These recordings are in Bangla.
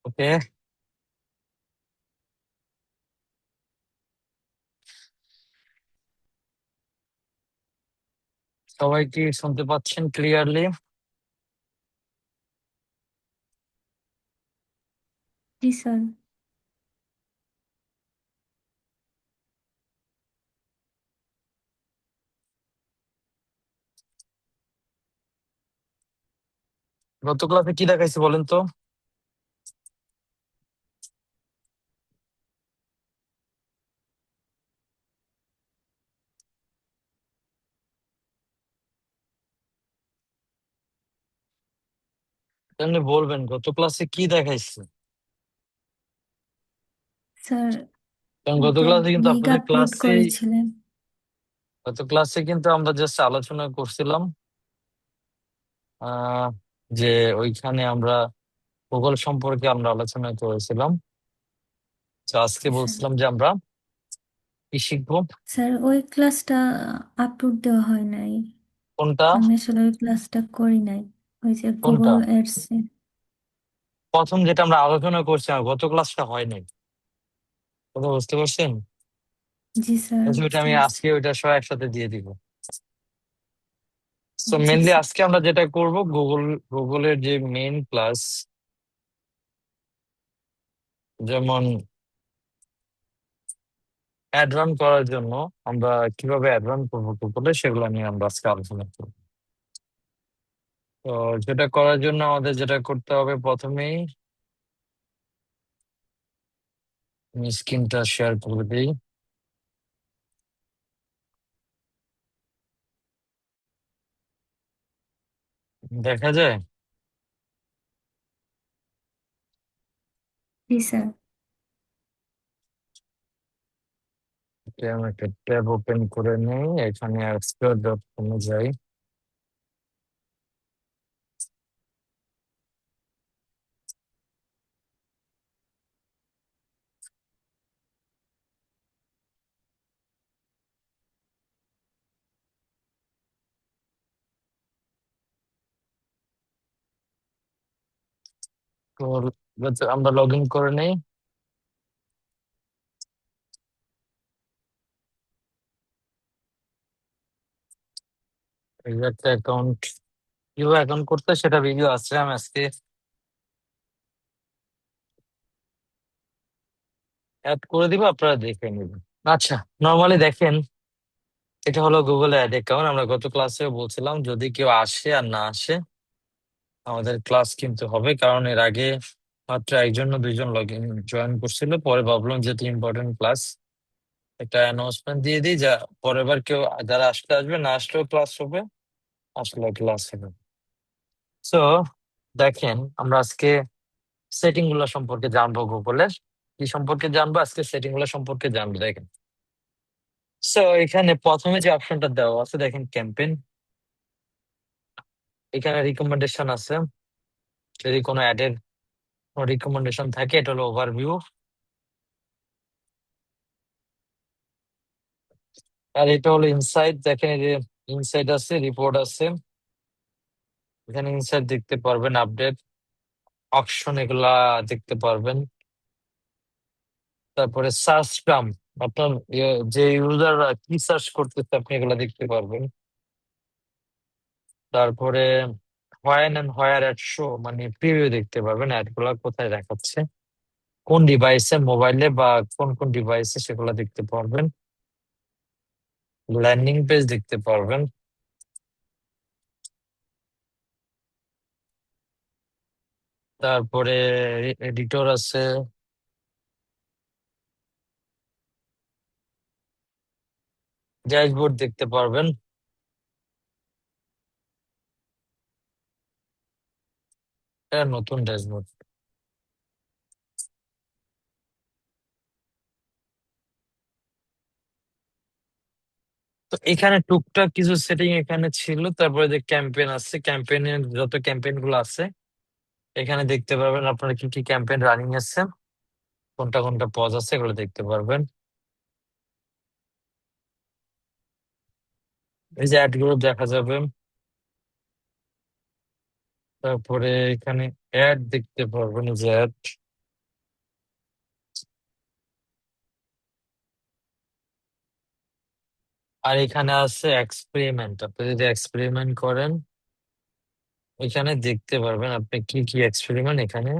ওকে। সবাই কি শুনতে পাচ্ছেন ক্লিয়ারলি? জি স্যার। গত ক্লাসে কি দেখাইছে বলেন তো? আপনি বলবেন গত ক্লাসে কি দেখাইছে? স্যার, কারণ গত তো ক্লাসে কিন্তু লিগ আপনাদের আপলোড করেছিলেন। আমরা জাস্ট আলোচনা করছিলাম আহ যে ওইখানে আমরা ভূগোল সম্পর্কে আমরা আলোচনা করেছিলাম। তো আজকে জি স্যার। বলছিলাম যে আমরা কি শিখবো। স্যার, ওই ক্লাসটা আপলোড দেওয়া হয় নাই। কোনটা? আমি আসলে ওই ক্লাসটা করি নাই। ওই যে কোনটা? Google ads. প্রথম যেটা আমরা আলোচনা করছিলাম গত ক্লাসটা হয়নি, কথা বুঝতে পারছেন? জি স্যার, আচ্ছা, ওইটা বুঝতে আমি পারছি। আজকে ওইটা সব একসাথে দিয়ে দিব। তো জি মেনলি স্যার। আজকে আমরা যেটা করব গুগলের যে মেইন ক্লাস, যেমন অ্যাড রান করার জন্য আমরা কিভাবে অ্যাড রান করবো গুগলে, সেগুলো নিয়ে আমরা আজকে আলোচনা করবো। তো যেটা করার জন্য আমাদের যেটা করতে হবে, প্রথমেই আমি স্ক্রিনটা শেয়ার করে দিই। দেখা যায়? জি স্যার। এটা আমি একটা ট্যাব ওপেন করে নিই, এখানে এক্সপ্লোর.কমে যাই। তো আমরা লগ ইন করে নিই। এই যে একটা অ্যাকাউন্ট, কিভাবে অ্যাকাউন্ট করতে হয় সেটা ভিডিও আছে, আমি আজকে অ্যাড করে দিব, আপনারা দেখে নেবেন। আচ্ছা, নর্মালি দেখেন, এটা হলো গুগল অ্যাড অ্যাকাউন্ট। আমরা গত ক্লাসেও বলছিলাম যদি কেউ আসে আর না আসে আমাদের ক্লাস কিন্তু হবে, কারণ এর আগে মাত্র একজন না দুইজন লগ ইন জয়েন করছিল। পরে ভাবলাম যেহেতু ইম্পর্টেন্ট ক্লাস, একটা অ্যানাউন্সমেন্ট দিয়ে দিই, যা পরের বার কেউ যারা আসলে আসবে, না আসলেও ক্লাস হবে, আসলে ক্লাস হবে। সো দেখেন, আমরা আজকে সেটিং গুলো সম্পর্কে জানবো, গুগলের কি সম্পর্কে জানবো আজকে, সেটিং গুলো সম্পর্কে জানবো। দেখেন, সো এখানে প্রথমে যে অপশনটা দেওয়া আছে দেখেন, ক্যাম্পেইন। এখানে রিকমেন্ডেশন আছে, যদি কোনো অ্যাডের রিকমেন্ডেশন থাকে, এটা হলো ওভারভিউ। আর এটা হলো ইনসাইট। দেখেন এই যে ইনসাইট আছে, রিপোর্ট আছে, এখানে ইনসাইট দেখতে পারবেন, আপডেট, অপশন, এগুলা দেখতে পারবেন। তারপরে সার্চ টার্ম, আপনার যে ইউজাররা কি সার্চ করতেছে আপনি এগুলা দেখতে পারবেন। তারপরে when and where ad show, মানে প্রিভিউ দেখতে পারবেন, অ্যাড গুলা কোথায় দেখাচ্ছে, কোন ডিভাইসে, মোবাইলে বা কোন কোন ডিভাইসে, সেগুলা দেখতে পারবেন। ল্যান্ডিং পেজ দেখতে পারবেন। তারপরে এডিটর আছে, ড্যাশবোর্ড দেখতে পারবেন। এটা নতুন ড্যাশবোর্ড। তো এখানে টুকটাক কিছু সেটিং এখানে ছিল। তারপরে যে ক্যাম্পেইন আছে, ক্যাম্পেইনের যত ক্যাম্পেইন গুলো আছে এখানে দেখতে পারবেন, আপনার কি কি ক্যাম্পেইন রানিং আছে, কোনটা কোনটা পজ আছে, এগুলো দেখতে পারবেন। এই যে অ্যাড গুলো দেখা যাবে। তারপরে এখানে অ্যাড দেখতে পারবেন, এই যে অ্যাড, আর এখানে আছে এক্সপেরিমেন্ট, আপনি যদি এক্সপেরিমেন্ট করেন এখানে দেখতে পারবেন আপনি কি কি এক্সপেরিমেন্ট এখানে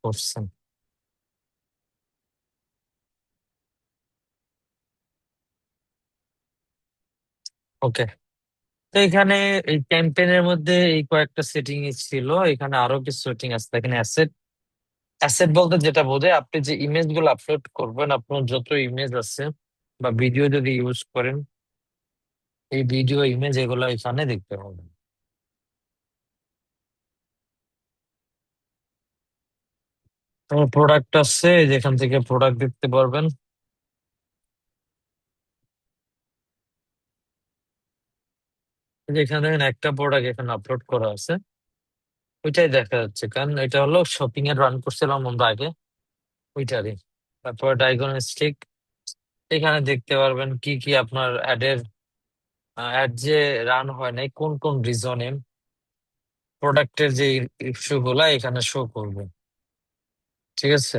করছেন। ওকে, তো এখানে এই ক্যাম্পেইনের মধ্যে এই কয়েকটা সেটিং ছিল, এখানে আরো কিছু সেটিং আছে। এখানে অ্যাসেট, অ্যাসেট বলতে যেটা বোঝায় আপনি যে ইমেজ গুলো আপলোড করবেন, আপনার যত ইমেজ আছে বা ভিডিও যদি ইউজ করেন, এই ভিডিও ইমেজ এগুলো এখানে দেখতে পাবেন। তোমার প্রোডাক্ট আছে, যেখান থেকে প্রোডাক্ট দেখতে পারবেন। যেখানে দেখেন একটা প্রোডাক্ট এখানে আপলোড করা আছে, ওইটাই দেখা যাচ্ছে, কারণ এটা হলো শপিং এর রান করছিলাম আমরা আগে, ওইটারই। তারপর ডায়াগনস্টিক, এখানে দেখতে পারবেন কি কি আপনার অ্যাডের, অ্যাড যে রান হয় নাই কোন কোন রিজনে, প্রোডাক্টের যে ইস্যু গুলা এখানে শো করবে। ঠিক আছে,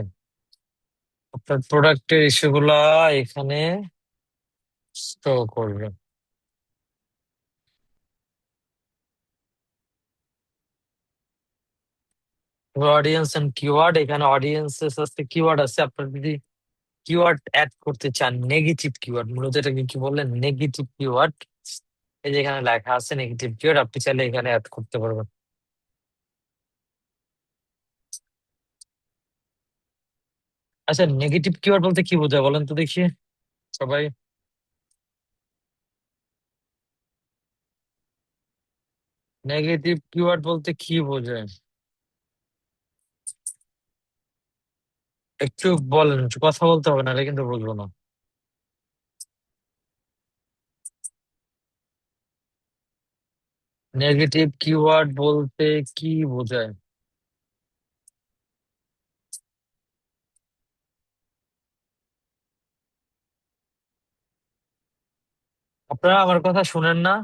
আপনার প্রোডাক্টের ইস্যু গুলা এখানে শো করবে। অডিয়েন্স এন্ড কিওয়ার্ড, এখানে অডিয়েন্সেস আছে, কিওয়ার্ড আছে। আপনার যদি কিওয়ার্ড অ্যাড করতে চান, নেগেটিভ কিওয়ার্ড, মূলত এটাকে কি বললেন, নেগেটিভ কিওয়ার্ড, এই যে এখানে লেখা আছে নেগেটিভ কিওয়ার্ড, আপনি চাইলে এখানে অ্যাড করতে পারবেন। আচ্ছা, নেগেটিভ কিওয়ার্ড বলতে কি বোঝায় বলেন তো দেখি সবাই। নেগেটিভ কিওয়ার্ড বলতে কি বোঝায় একটু বলেন, একটু কথা বলতে হবে, নাহলে কিন্তু বুঝবো না। নেগেটিভ কিওয়ার্ড বলতে কি বোঝায়? আপনারা আমার কথা শুনেন না?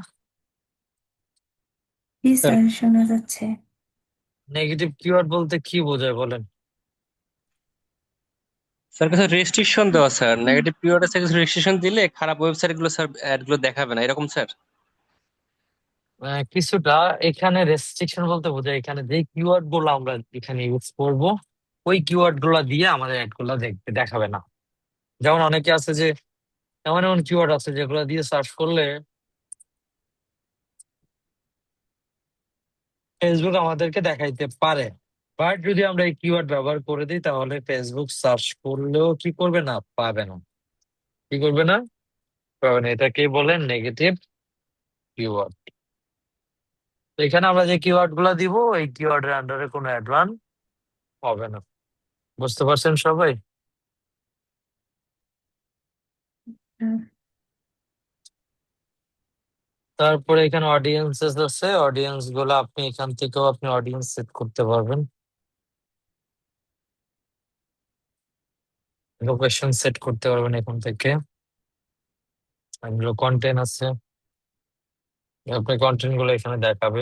জি স্যার, শোনা যাচ্ছে। নেগেটিভ কিওয়ার্ড বলতে কি বোঝায় বলেন। স্যার কিছু রেস্ট্রিকশন দেওয়া স্যার, নেগেটিভ পিরিয়ড আছে, কিছু রেস্ট্রিকশন দিলে খারাপ ওয়েবসাইট গুলো স্যার অ্যাড গুলো দেখাবে না, এরকম স্যার। কিছুটা, এখানে রেস্ট্রিকশন বলতে বোঝায় এখানে যে কিওয়ার্ড গুলো আমরা এখানে ইউজ করব, ওই কিওয়ার্ড গুলো দিয়ে আমাদের অ্যাড গুলো দেখতে দেখাবে না। যেমন অনেকে আছে যে এমন এমন কিওয়ার্ড আছে যেগুলো দিয়ে সার্চ করলে ফেসবুক আমাদেরকে দেখাইতে পারে, বাট যদি আমরা এই কিওয়ার্ড ব্যবহার করে দিই তাহলে ফেসবুক সার্চ করলেও কি করবে না, পাবে না। কি করবে না, পাবে না। এটাকেই বলেন নেগেটিভ কিওয়ার্ড। তো এখানে আমরা যে কিওয়ার্ড গুলা দিব, এই কিওয়ার্ডের আন্ডারে কোনো অ্যাড রান হবে না। বুঝতে পারছেন সবাই? হুম, তারপরে এখানে অডিয়েন্সেস আছে, অডিয়েন্স গুলো আপনি এখান থেকেও আপনি অডিয়েন্স সেট করতে পারবেন, লোকেশন সেট করতে পারবেন এখান থেকে। এগুলো কন্টেন্ট আছে, আপনার কন্টেন্ট গুলো এখানে দেখাবে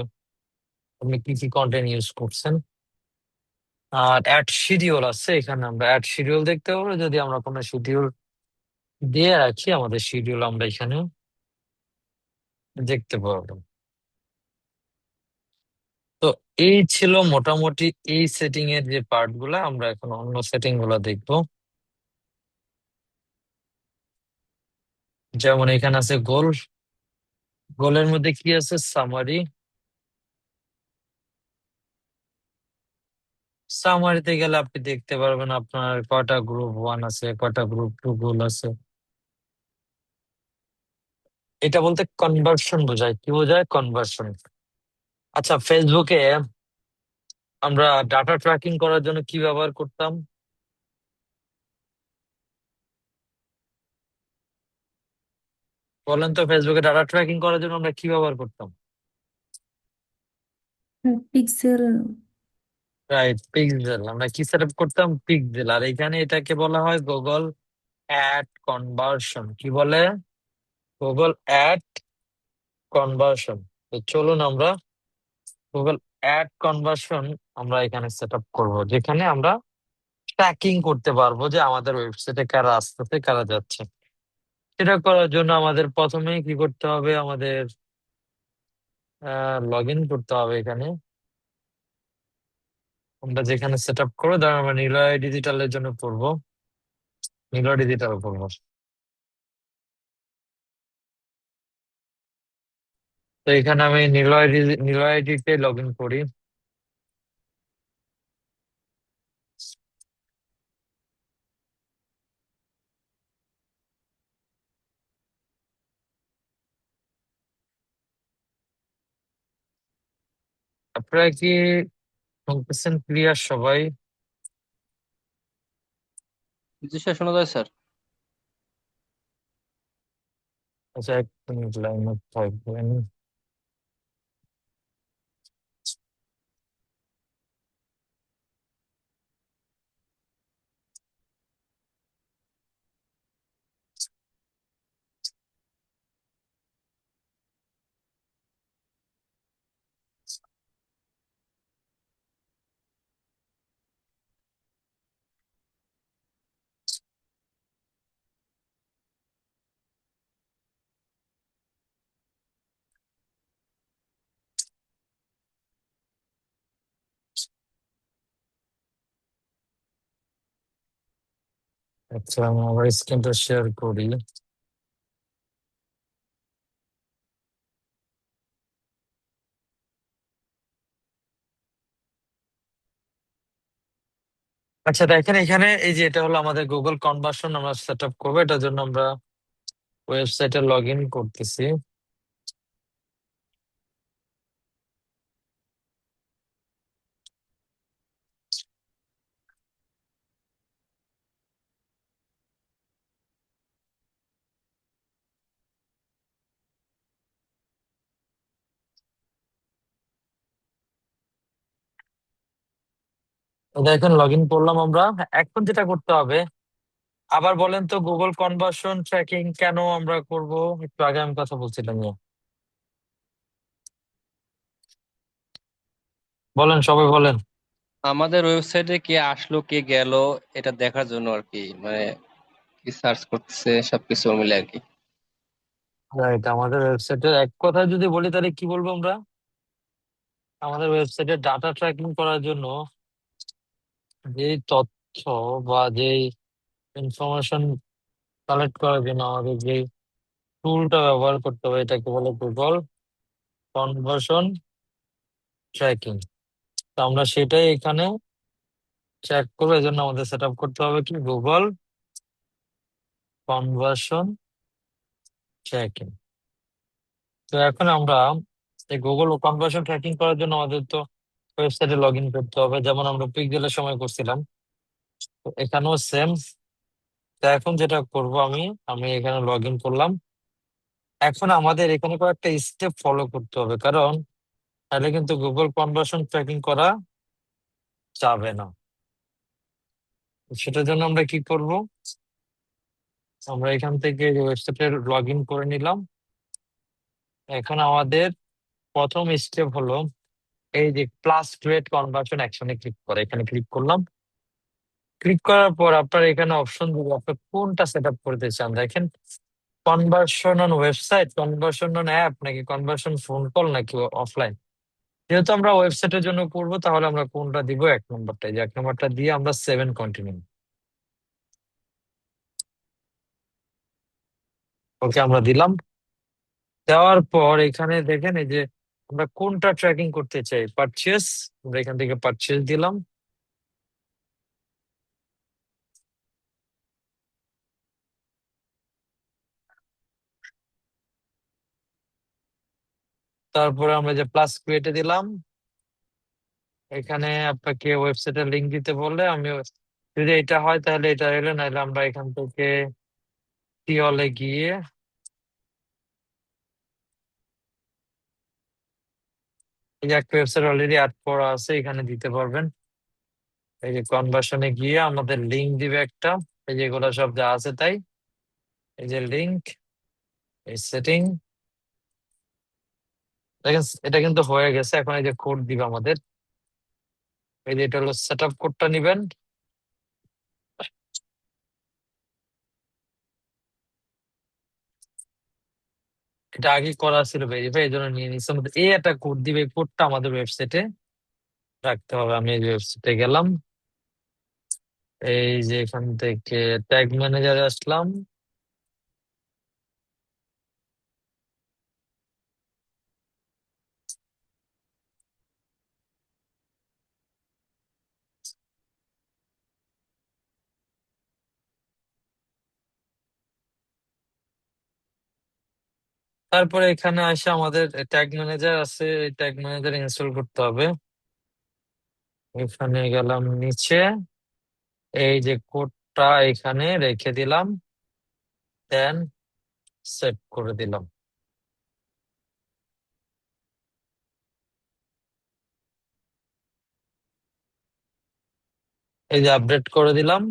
আপনি কি কি কন্টেন্ট ইউজ করছেন। আর অ্যাড শিডিউল আছে, এখানে আমরা অ্যাড শিডিউল দেখতে পাবো, যদি আমরা কোনো শিডিউল দিয়ে রাখি আমাদের শিডিউল আমরা এখানে দেখতে পাবো। তো এই ছিল মোটামুটি এই সেটিং এর যে পার্ট গুলা, আমরা এখন অন্য সেটিং গুলা দেখবো। যেমন এখানে আছে গোল, গোলের মধ্যে কি আছে, সামারি। সামারিতে গেলে আপনি দেখতে পারবেন আপনার কয়টা গ্রুপ ওয়ান আছে, কয়টা গ্রুপ টু গোল আছে। এটা বলতে কনভার্সন বোঝায়, কি বোঝায়, কনভার্সন। আচ্ছা, ফেসবুকে আমরা ডাটা ট্র্যাকিং করার জন্য কি ব্যবহার করতাম বলেন তো, ফেসবুকে ডাটা ট্র্যাকিং করার জন্য আমরা কি ব্যবহার করতাম? পিক্সেল। Right, pixel. আমরা কি সেট আপ করতাম, পিক্সেল। আর এখানে এটাকে বলা হয় গুগল অ্যাড কনভার্সন। কি বলে, গুগল অ্যাড কনভার্সন। তো চলুন আমরা গুগল অ্যাড কনভার্সন আমরা এখানে সেট আপ করবো, যেখানে আমরা ট্র্যাকিং করতে পারবো যে আমাদের ওয়েবসাইটে কারা আসতেছে কারা যাচ্ছে। সেটা করার জন্য আমাদের প্রথমেই কি করতে হবে, আমাদের লগ ইন করতে হবে এখানে। আমরা যেখানে সেট আপ করবো, ধর আমরা নিলয় ডিজিটালের জন্য করবো, নিলয় ডিজিটাল করবো। তো এখানে আমি নিলয় আইডিতে লগ ইন করি। আপনারা কি শুনতেছেন ক্লিয়ার সবাই? জি স্যার, শোনা যায় স্যার। আচ্ছা, এক মিনিট লাইনে থাকবেন। আচ্ছা, আমি আমার স্ক্রিনটা শেয়ার করি। আচ্ছা দেখেন, এখানে এই যে এটা হলো আমাদের গুগল কনভার্সন, আমরা সেট আপ করবো। এটার জন্য আমরা ওয়েবসাইটে লগ ইন করতেছি। তো দেখেন লগ ইন করলাম আমরা। এখন যেটা করতে হবে, আবার বলেন তো, গুগল কনভার্সন ট্র্যাকিং কেন আমরা করব? একটু আগে আমি কথা বলছিলাম নিয়ে। বলেন, সবাই বলেন। আমাদের ওয়েবসাইটে কে আসলো কে গেল এটা দেখার জন্য আর কি, মানে কি সার্চ করতেছে সবকিছু মিলে আর কি। রাইট, আমাদের ওয়েবসাইটের এক কথায় যদি বলি তাহলে কি বলবো আমরা, আমাদের ওয়েবসাইটে ডাটা ট্র্যাকিং করার জন্য যে তথ্য বা যে ইনফরমেশন কালেক্ট করার জন্য আমাদের যে টুলটা ব্যবহার করতে হবে, এটাকে বলে গুগল কনভার্সন ট্র্যাকিং। তো আমরা সেটাই এখানে ট্র্যাক করবো। এই জন্য আমাদের সেট আপ করতে হবে কি, গুগল কনভার্সন ট্র্যাকিং। তো এখন আমরা এই গুগল কনভার্সন ট্র্যাকিং করার জন্য আমাদের তো ওয়েবসাইটে লগ ইন করতে হবে, যেমন আমরা পিক্সেলের সময় করছিলাম। তো এখানেও সেম। তো এখন যেটা করব, আমি আমি এখানে লগ ইন করলাম। এখন আমাদের এখানে কয়েকটা স্টেপ ফলো করতে হবে, কারণ তাহলে কিন্তু গুগল কনভার্সন ট্র্যাকিং করা যাবে না। সেটার জন্য আমরা কি করব, আমরা এখান থেকে ওয়েবসাইটে লগ ইন করে নিলাম। এখন আমাদের প্রথম স্টেপ হলো এই যে প্লাস গ্রেড কনভার্সন অ্যাকশনে ক্লিক করে, এখানে ক্লিক করলাম। ক্লিক করার পর আপনার এখানে অপশন দিবে আপনি কোনটা সেট আপ করতে চান। দেখেন, conversion on website, conversion on app, নাকি কনভার্সন ফোন কল, নাকি অফলাইন। যেহেতু আমরা ওয়েবসাইটের জন্য করবো, তাহলে আমরা কোনটা দিব, এক নম্বরটা। এই যে এক নম্বরটা দিয়ে আমরা 7 কন্টিনিউ। ওকে, আমরা দিলাম। দেওয়ার পর এখানে দেখেন এই যে আমরা কোনটা ট্র্যাকিং করতে চাই, পারচেস। আমরা এখান থেকে পারচেস দিলাম। তারপরে আমরা যে প্লাস ক্রিয়েটে দিলাম। এখানে আপনাকে ওয়েবসাইটের লিংক দিতে বললে আমি, যদি এটা হয় তাহলে এটা এলো, নাহলে আমরা এখান থেকে টিওলে গিয়ে এই যে একটা ওয়েবসাইট অলরেডি অ্যাড করা আছে, এখানে দিতে পারবেন। এই যে কনভার্সনে গিয়ে আমাদের লিংক দিবে একটা, এই যে এগুলো সব যা আছে তাই। এই যে লিংক, এই সেটিং, দেখেন এটা কিন্তু হয়ে গেছে। এখন এই যে কোড দিবে আমাদের, এই যে এটা হলো সেট আপ কোডটা নিবেন। এটা আগে করা ছিল ভেরিফাই, এই জন্য নিয়ে নিচ্ছি। আমাদের এই একটা কোড দিবে, এই কোডটা আমাদের ওয়েবসাইটে রাখতে হবে। আমি এই ওয়েবসাইটে গেলাম, এই যে এখান থেকে ট্যাগ ম্যানেজারে আসলাম। তারপরে এখানে আসে আমাদের ট্যাগ ম্যানেজার আছে, এই ট্যাগ ম্যানেজার ইনস্টল করতে হবে। এখানে গেলাম নিচে, এই যে কোডটা এখানে রেখে দিলাম, দেন সেভ করে দিলাম। এই যে আপডেট করে দিলাম,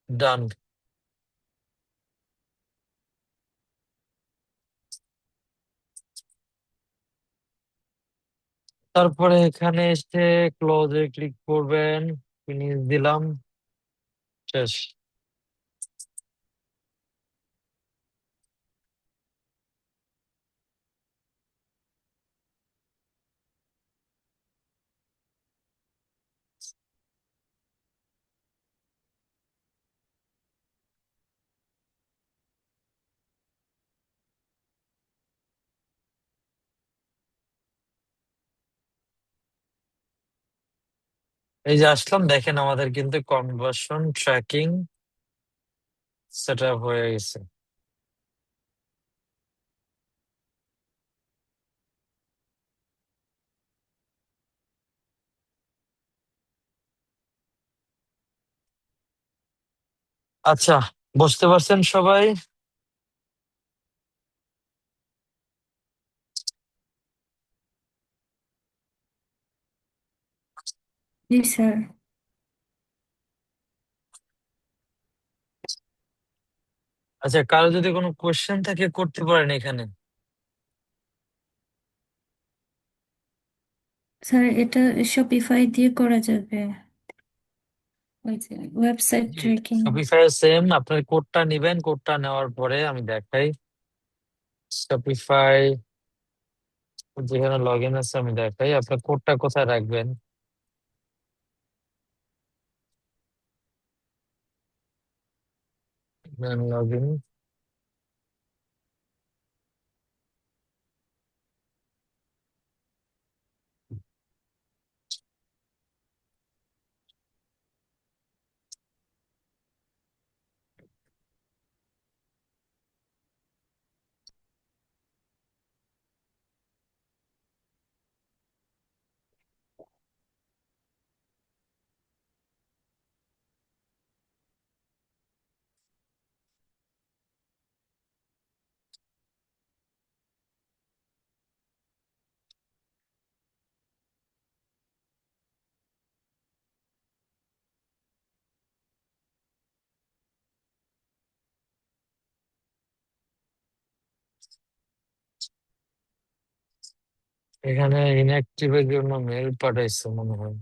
ডান। তারপরে এখানে এসে ক্লোজে ক্লিক করবেন, ফিনিশ দিলাম, শেষ। এই যে আসলাম, দেখেন আমাদের কিন্তু কনভার্সন ট্র্যাকিং সেট আপ হয়ে গেছে। আচ্ছা, বুঝতে পারছেন সবাই? জি স্যার। আচ্ছা, কারো যদি কোনো কোয়েশ্চেন থাকে করতে পারেন এখানে। স্যার এটা শপিফাই দিয়ে করা যাবে, ওই যে ওয়েবসাইট জি, ট্র্যাকিং। শপিফাই সেম, আপনার কোডটা নিবেন, কোডটা নেওয়ার পরে আমি দেখাই। শপিফাই যেখানে লগ ইন আছে আমি দেখাই, আপনার কোডটা কোথায় রাখবেন। লগ ইন, এখানে ইনঅ্যাক্টিভ এর জন্য মেল পাঠাইছে মনে হয়।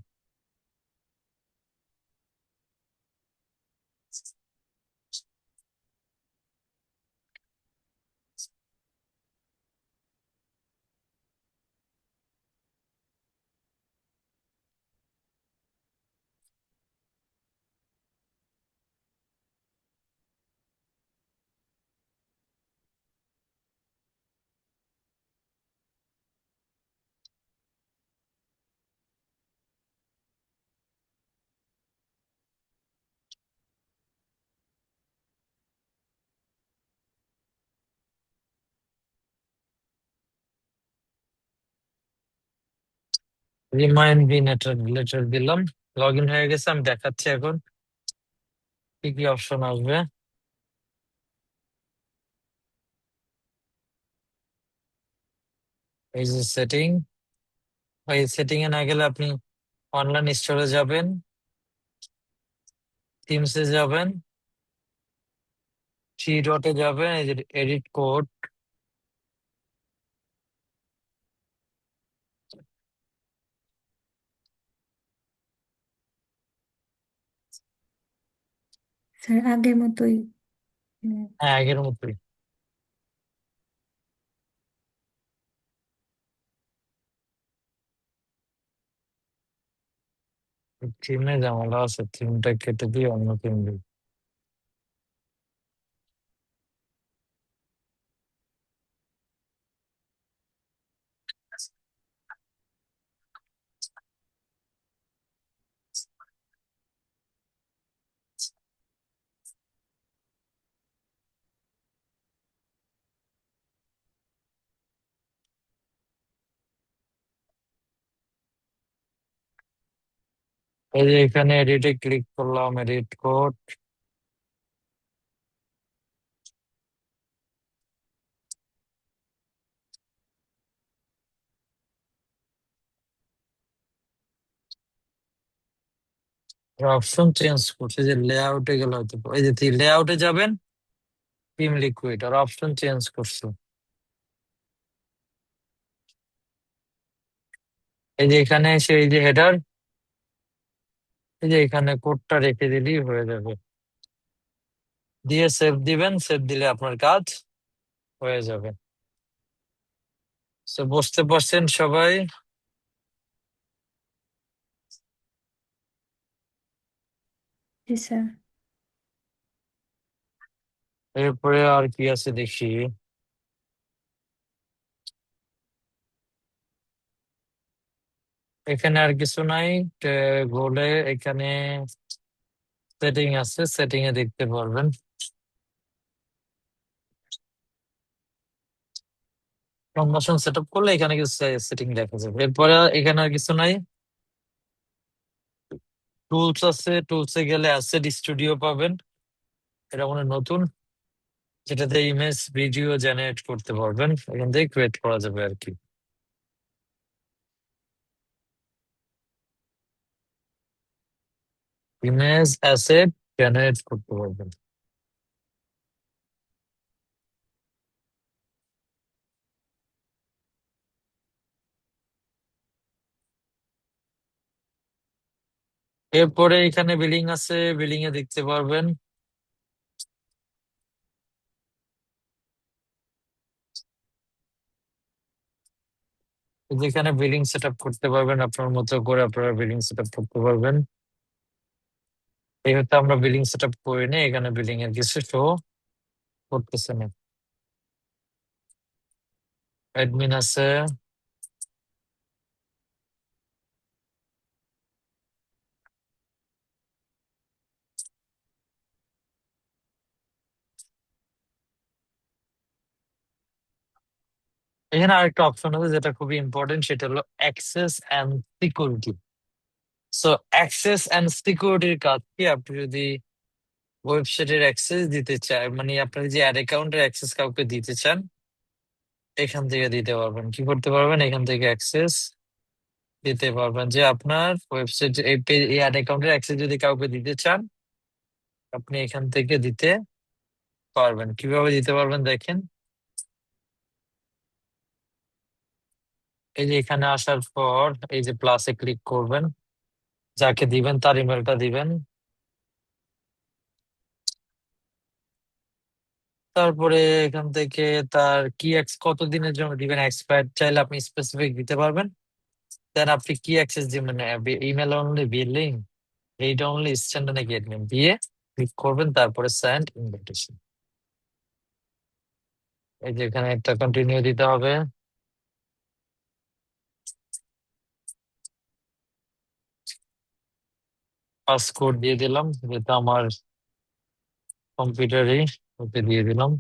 রিমাইন্ড বি লেটার লেটার দিলাম, লগ ইন হয়ে গেছে। আমি দেখাচ্ছি এখন কি কি অপশন আসবে। এই যে সেটিং, এই সেটিং এ না গেলে আপনি অনলাইন স্টোরে যাবেন, থিমসে যাবেন, থ্রি ডটে যাবেন, এই যে এডিট কোড। স্যার আগের মতোই। হুম, হ্যাঁ, আগের মতোই। থিমে ঝামেলা আছে, থিমটা কেটে দিয়ে অন্য থিম দিই। এই যে এখানে এডিটে ক্লিক করলাম, এডিট কোড। অপশন চেঞ্জ করছে, যে লেআউটে গেলে হয়তো, এই যে লেআউটে যাবেন, থিম লিকুইড, আর অপশন চেঞ্জ করছে। এই যে এখানে এসে এই যে হেডার, এই যে এখানে কোডটা রেখে দিলেই হয়ে যাবে। দিয়ে সেভ দিবেন, সেভ দিলে আপনার কাজ হয়ে যাবে। তো বুঝতে পারছেন সবাই? জি স্যার। এরপরে আর কি আছে দেখি। এখানে আর কিছু নাই। গোলে এখানে সেটিং আছে, সেটিং এ দেখতে পারবেন। প্রমোশন সেট আপ করলে এখানে কিছু সেটিং দেখা যাবে। এরপরে এখানে আর কিছু নাই। টুলস আছে, টুলসে গেলে অ্যাসেট স্টুডিও পাবেন। এটা মনে হয় নতুন, যেটাতে ইমেজ ভিডিও জেনারেট করতে পারবেন, এখান থেকে ক্রিয়েট করা যাবে আর কি। ইমেজ অ্যাসেট জেনারেট করতে পারবেন। এরপরে এখানে বিলিং আছে, বিলিং এ দেখতে পারবেন। যেখানে বিলিং সেট আপ করতে পারবেন, আপনার মতো করে আপনারা বিলিং সেট আপ করতে পারবেন। এই হয়তো আমরা বিলিং সেট আপ করি না, এখানে বিলিং এর কিছু শো করতেছে না। অ্যাডমিন আছে। এখানে আরেকটা অপশন আছে যেটা খুবই ইম্পর্টেন্ট, সেটা হলো access and security. So access and সিকিউরিটির কাজ কি? আপনি যদি ওয়েবসাইটের অ্যাক্সেস দিতে চান, মানে আপনার যে অ্যাড অ্যাকাউন্টের অ্যাক্সেস কাউকে দিতে চান, এখান থেকে দিতে পারবেন। কি করতে পারবেন? এখান থেকে অ্যাক্সেস দিতে পারবেন, যে আপনার ওয়েবসাইট এই অ্যাড অ্যাকাউন্টের অ্যাক্সেস যদি কাউকে দিতে চান, আপনি এখান থেকে দিতে পারবেন। কিভাবে দিতে পারবেন দেখেন। এই যে এখানে আসার পর এই যে প্লাসে ক্লিক করবেন, যাকে দিবেন তার ইমেলটা দিবেন। তারপরে এখান থেকে তার কি কত দিনের জন্য দিবেন, এক্সপায়ার চাইলে আপনি স্পেসিফিক দিতে পারবেন। দেন আপনি কি অ্যাক্সেস দিবেন, ইমেল অনলি, বিলিং, এইটা অনলি, স্ট্যান্ডার্ড নাকি অ্যাডমিন, দিয়ে ক্লিক করবেন, তারপরে সেন্ড ইনভিটেশন। এই যে এখানে একটা কন্টিনিউ দিতে হবে। পাসকোড দিয়ে দিলাম, যেটা আমার কম্পিউটারই, ওকে দিয়ে দিলাম।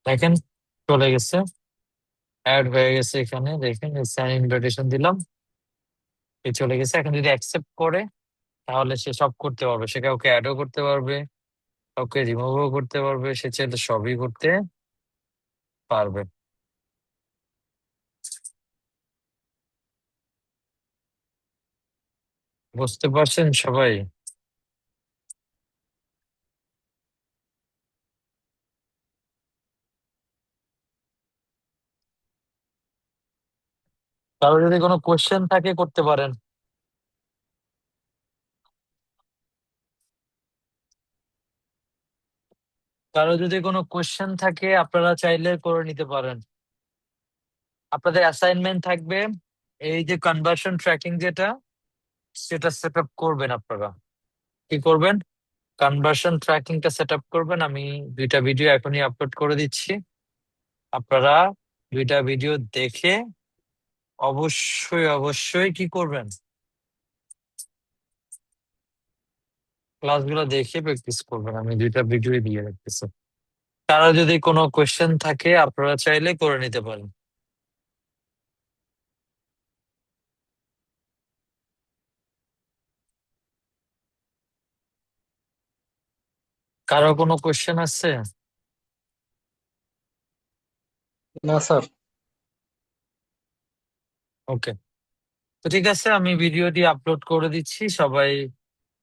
দেখেন চলে গেছে, অ্যাড হয়ে গেছে। এখানে দেখেন সেন্ড ইনভিটেশন দিলাম, এ চলে গেছে। এখন যদি অ্যাকসেপ্ট করে, তাহলে সে সব করতে পারবে। সে কাউকে অ্যাডও করতে পারবে, কাউকে রিমুভও করতে পারবে, সে চাইলে সবই করতে পারবে। বুঝতে পারছেন সবাই? কারো যদি কোনো কোশ্চেন থাকে করতে পারেন। কারো যদি কোনো কোয়েশ্চেন থাকে আপনারা চাইলে করে নিতে পারেন। আপনাদের অ্যাসাইনমেন্ট থাকবে এই যে কনভার্সন ট্র্যাকিং যেটা, সেটা সেট আপ করবেন আপনারা। কি করবেন? কনভার্সন ট্র্যাকিংটা সেট আপ করবেন। আমি 2টা ভিডিও এখনই আপলোড করে দিচ্ছি। আপনারা 2টা ভিডিও দেখে অবশ্যই অবশ্যই কি করবেন, ক্লাসগুলো দেখে প্র্যাকটিস করবেন। আমি 2টা ভিডিও দিয়ে রাখতেছি। কারো যদি কোনো কোয়েশ্চেন থাকে আপনারা চাইলে করে নিতে পারেন। কারো কোনো কোয়েশ্চেন আছে? না স্যার। ওকে, তো ঠিক আছে, আমি ভিডিওটি আপলোড করে দিচ্ছি। সবাই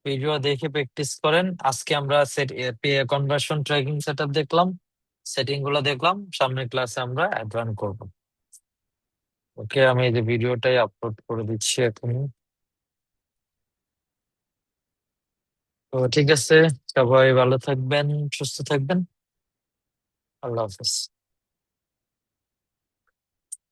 ভিডিও দেখে প্র্যাকটিস করেন। আজকে আমরা কনভার্সন ট্র্যাকিং সেট আপ দেখলাম, সেটিং গুলো দেখলাম। সামনের ক্লাসে আমরা অ্যাডভান্স করব। ওকে, আমি এই যে ভিডিওটাই আপলোড করে দিচ্ছি এখন। তো ঠিক আছে, সবাই ভালো থাকবেন, সুস্থ থাকবেন। আল্লাহ হাফেজ।